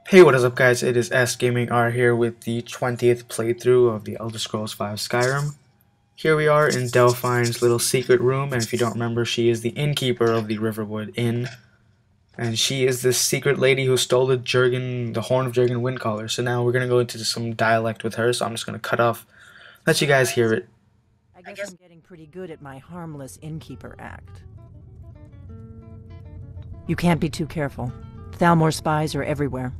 Hey, what is up guys, it is SgamingR here with the 20th playthrough of the Elder Scrolls V Skyrim. Here we are in Delphine's little secret room, and if you don't remember, she is the innkeeper of the Riverwood Inn. And she is this secret lady who stole the horn of Jurgen Windcaller. So now we're going to go into some dialect with her, so I'm just going to cut off, let you guys hear it. I guess I'm getting pretty good at my harmless innkeeper act. You can't be too careful. Thalmor spies are everywhere.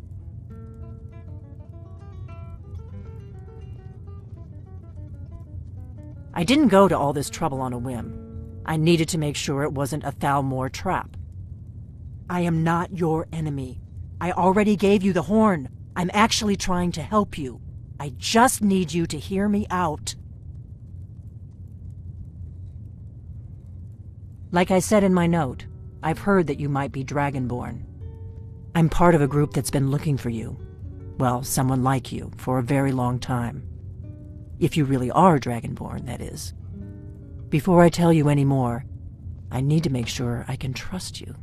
I didn't go to all this trouble on a whim. I needed to make sure it wasn't a Thalmor trap. I am not your enemy. I already gave you the horn. I'm actually trying to help you. I just need you to hear me out. Like I said in my note, I've heard that you might be Dragonborn. I'm part of a group that's been looking for you. Well, someone like you, for a very long time. If you really are Dragonborn, that is. Before I tell you any more, I need to make sure I can trust you.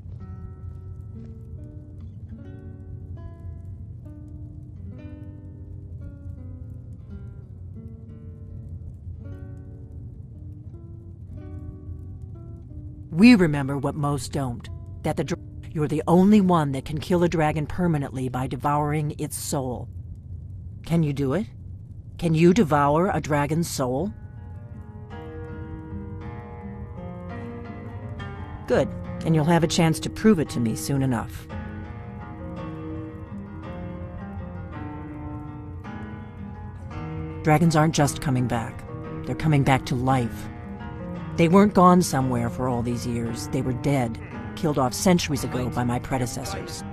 We remember what most don't, that you're the only one that can kill a dragon permanently by devouring its soul. Can you do it? Can you devour a dragon's soul? Good, and you'll have a chance to prove it to me soon enough. Dragons aren't just coming back. They're coming back to life. They weren't gone somewhere for all these years. They were dead, killed off centuries ago by my predecessors.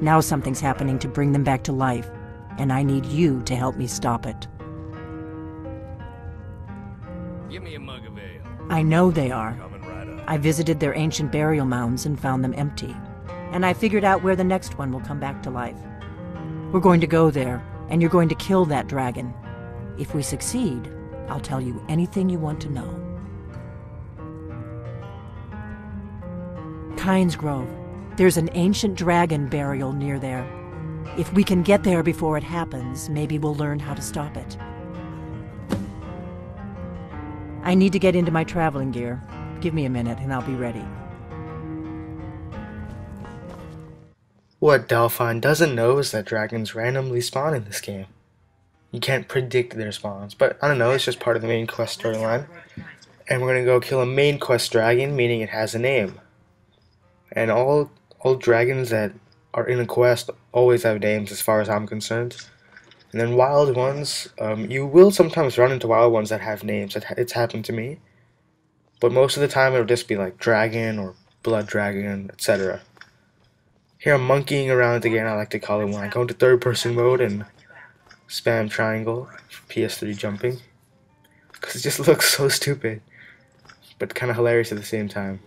Now something's happening to bring them back to life, and I need you to help me stop it. Give me a mug of ale. I know they are. Coming right up. I visited their ancient burial mounds and found them empty. And I figured out where the next one will come back to life. We're going to go there, and you're going to kill that dragon. If we succeed, I'll tell you anything you want to know. Kynes Grove. There's an ancient dragon burial near there. If we can get there before it happens, maybe we'll learn how to stop it. I need to get into my traveling gear. Give me a minute and I'll be ready. What Delphine doesn't know is that dragons randomly spawn in this game. You can't predict their spawns, but I don't know, it's just part of the main quest storyline. And we're gonna go kill a main quest dragon, meaning it has a name. And all dragons that are in a quest always have names as far as I'm concerned. And then wild ones, you will sometimes run into wild ones that have names. It's happened to me. But most of the time it'll just be like dragon or blood dragon, etc. Here I'm monkeying around again, I like to call it, when I go into third person mode and spam triangle for PS3 jumping. Because it just looks so stupid, but kind of hilarious at the same time.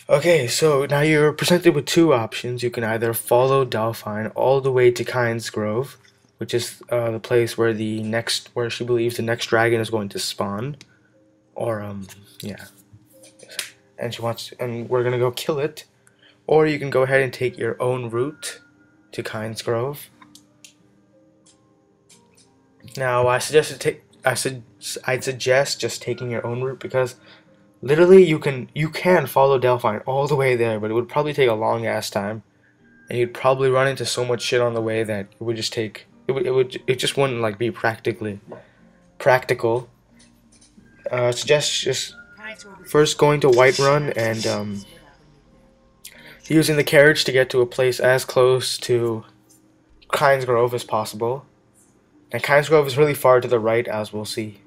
Okay, so now you're presented with two options. You can either follow Delphine all the way to Kynes Grove, which is the place where where she believes the next dragon is going to spawn, or yeah, and we're gonna go kill it, or you can go ahead and take your own route to Kynes Grove. Now, I'd suggest just taking your own route because literally, you can follow Delphine all the way there, but it would probably take a long ass time, and you'd probably run into so much shit on the way that it would just take it just wouldn't like be practical. Suggest just first going to Whiterun and using the carriage to get to a place as close to Kynes Grove as possible. And Kynes Grove is really far to the right, as we'll see.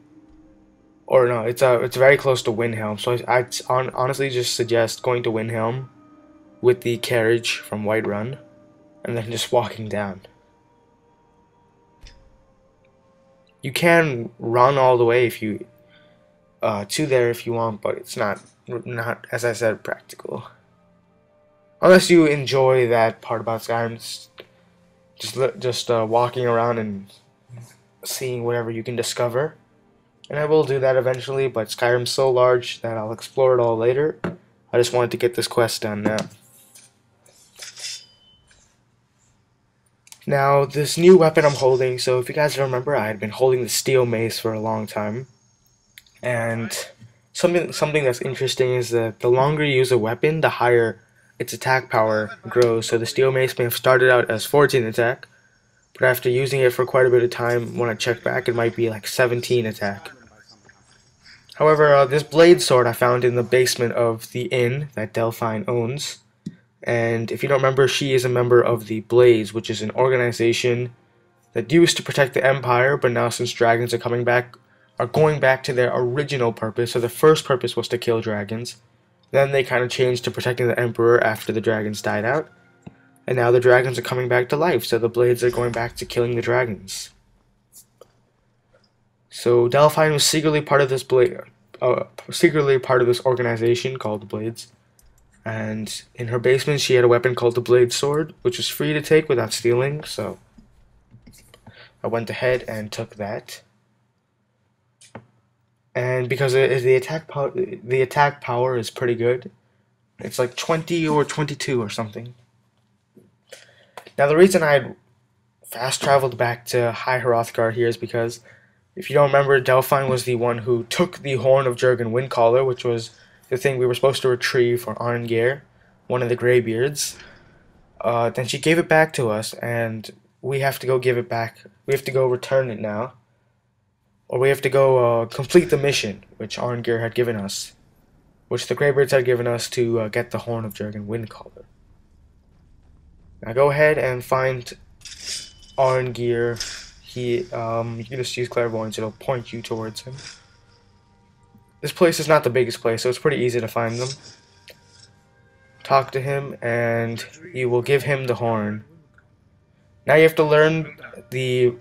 Or no, it's very close to Windhelm, so I honestly just suggest going to Windhelm with the carriage from Whiterun, and then just walking down. You can run all the way if you to there if you want, but it's not as I said practical. Unless you enjoy that part about Skyrim, just walking around and seeing whatever you can discover. And I will do that eventually, but Skyrim's so large that I'll explore it all later. I just wanted to get this quest done now. Now, this new weapon I'm holding, so if you guys remember, I had been holding the steel mace for a long time. And something that's interesting is that the longer you use a weapon, the higher its attack power grows. So the steel mace may have started out as 14 attack, but after using it for quite a bit of time, when I check back, it might be like 17 attack. However, this blade sword I found in the basement of the inn that Delphine owns. And if you don't remember, she is a member of the Blades, which is an organization that used to protect the Empire, but now since dragons are going back to their original purpose. So the first purpose was to kill dragons. Then they kind of changed to protecting the Emperor after the dragons died out. And now the dragons are coming back to life, so the Blades are going back to killing the dragons. So Delphine was secretly part of this organization called the Blades. And in her basement, she had a weapon called the Blade Sword, which was free to take without stealing, so I went ahead and took that. And because the attack power is pretty good, it's like 20 or 22 or something. Now, the reason I had fast traveled back to High Hrothgar here is because, if you don't remember, Delphine was the one who took the horn of Jurgen Windcaller, which was the thing we were supposed to retrieve for Arngeir, one of the Greybeards. Then she gave it back to us, and we have to go give it back. We have to go return it now. Or we have to go complete the mission, which Arngeir had given us. Which the Greybeards had given us to get the horn of Jurgen Windcaller. Now go ahead and find Arngeir. You can just use clairvoyance, it'll point you towards him. This place is not the biggest place, so it's pretty easy to find them. Talk to him, and you will give him the horn. Now you have to learn the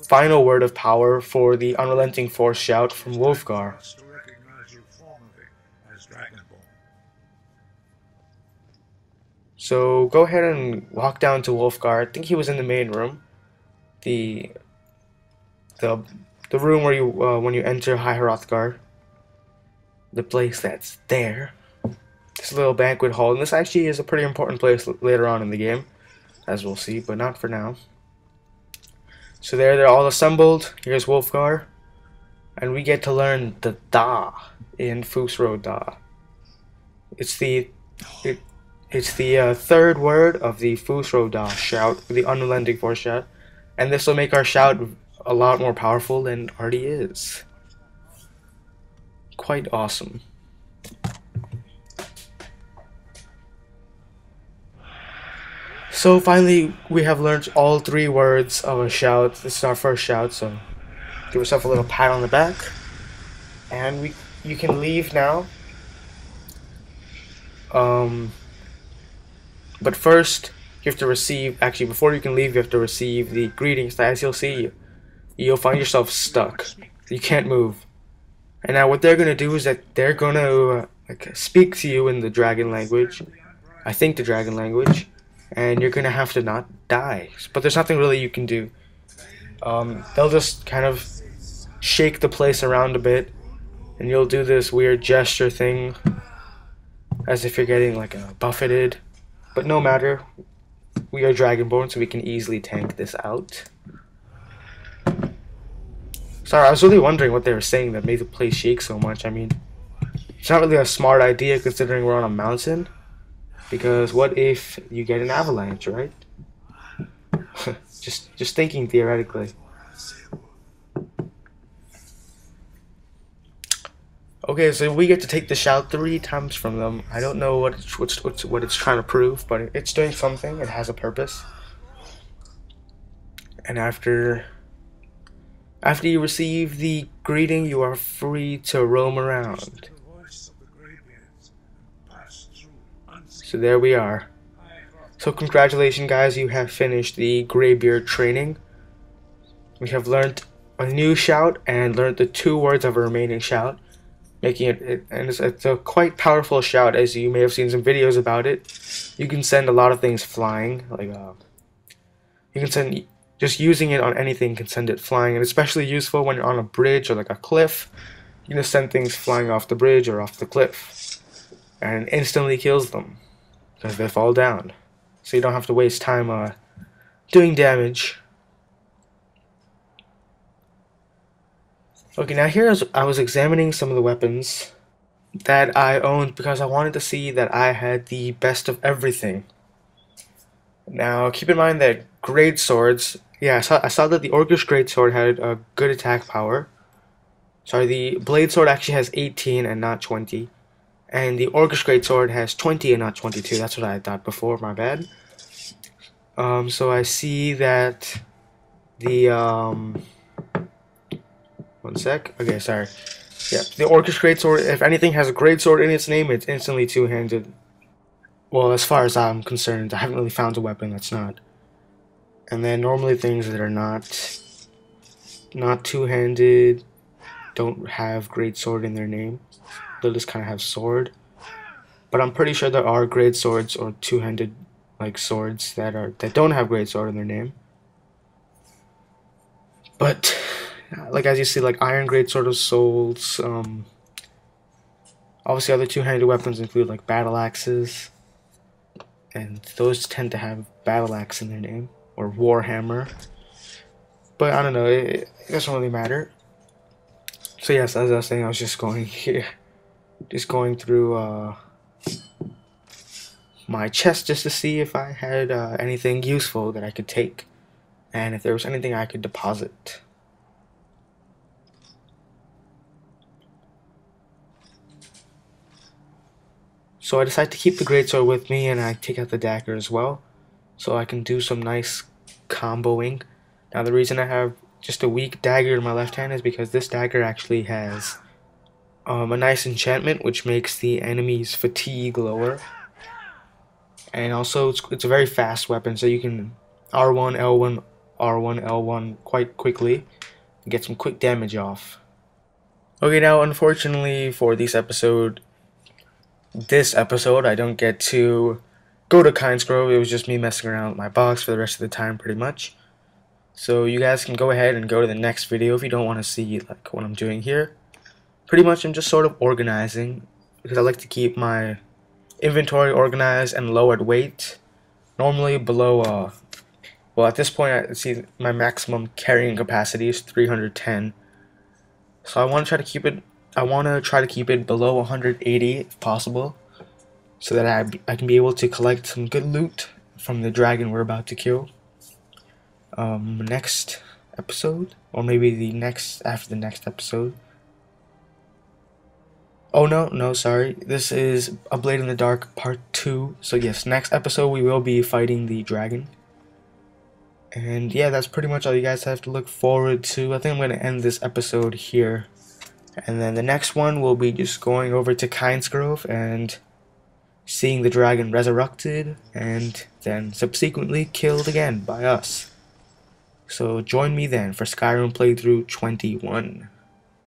final word of power for the unrelenting force shout from Hrothgar. So go ahead and walk down to Hrothgar. I think he was in the main room. The room where you when you enter High Hrothgar, the place that's there. This little banquet hall, and this actually is a pretty important place later on in the game, as we'll see, but not for now. So they're all assembled. Here's Hrothgar, and we get to learn the Da in Fusro Da. It's the third word of the Fusro Da shout, the unrelenting force shout, and this will make our shout a lot more powerful than it already is. Quite awesome. So finally, we have learned all 3 words of a shout. This is our first shout, so give yourself a little pat on the back. And you can leave now. But first, you have to receive, actually before you can leave, you have to receive the greetings that, as you'll see, you'll find yourself stuck. You can't move. And now what they're going to do is that they're going to speak to you in the dragon language. I think the dragon language. And you're going to have to not die. But there's nothing really you can do. They'll just kind of shake the place around a bit. And you'll do this weird gesture thing. As if you're getting like buffeted. But no matter. We are Dragonborn, so we can easily tank this out. Sorry, I was really wondering what they were saying that made the place shake so much. I mean, it's not really a smart idea considering we're on a mountain. Because what if you get an avalanche, right? just thinking theoretically. Okay, so we get to take the shout 3 times from them. I don't know what it's trying to prove, but it's doing something. It has a purpose. And after you receive the greeting, you are free to roam around. So there we are. So congratulations guys, you have finished the Greybeard training. We have learned a new shout and learned the 2 words of a remaining shout, making it's a quite powerful shout. As you may have seen some videos about it, you can send a lot of things flying. Like you can send, just using it on anything can send it flying, and especially useful when you're on a bridge or like a cliff. You can just send things flying off the bridge or off the cliff, and it instantly kills them. Because they fall down. so you don't have to waste time doing damage. Okay, now here I was examining some of the weapons that I owned because I wanted to see that I had the best of everything. Now, keep in mind that great swords, yeah, I saw that the Orcish greatsword had a good attack power. Sorry, the blade sword actually has 18 and not 20. And the Orcish greatsword has 20 and not 22. That's what I thought before, my bad. So I see that the, one sec. Okay, sorry. Yeah, the Orcish greatsword, if anything has a greatsword in its name, it's instantly two-handed. Well, as far as I'm concerned, I haven't really found a weapon that's not. And then normally things that are not two-handed don't have greatsword in their name. They'll just kind of have sword. But I'm pretty sure there are greatswords or two-handed like swords that don't have greatsword in their name. But like as you see, like Iron Greatsword of Souls, obviously other two-handed weapons include like battle axes, and those tend to have battle axe in their name, or Warhammer. But I don't know, it doesn't really matter. So yes, as I was saying, I was just going here, just going through my chest just to see if I had anything useful that I could take, and if there was anything I could deposit. So I decided to keep the greatsword with me, and I take out the dagger as well, so I can do some nice comboing. Now the reason I have just a weak dagger in my left hand is because this dagger actually has a nice enchantment which makes the enemy's fatigue lower. And also it's a very fast weapon, so you can R1, L1, R1, L1 quite quickly and get some quick damage off. Okay, now unfortunately for this episode I don't get to go to Kynesgrove. It was just me messing around with my box for the rest of the time pretty much. So you guys can go ahead and go to the next video if you don't want to see like what I'm doing here. Pretty much I'm just sort of organizing because I like to keep my inventory organized and low at weight. Normally below well, at this point I see my maximum carrying capacity is 310. So I want to try to keep it below 180 if possible, so that I can be able to collect some good loot from the dragon we're about to kill. Next episode, or maybe after the next episode. Oh no, sorry. This is A Blade in the Dark Part 2. So yes, next episode we will be fighting the dragon. And yeah, that's pretty much all you guys have to look forward to. I think I'm going to end this episode here. And then the next one will be just going over to Kynesgrove and seeing the dragon resurrected and then subsequently killed again by us. So join me then for Skyrim playthrough 21.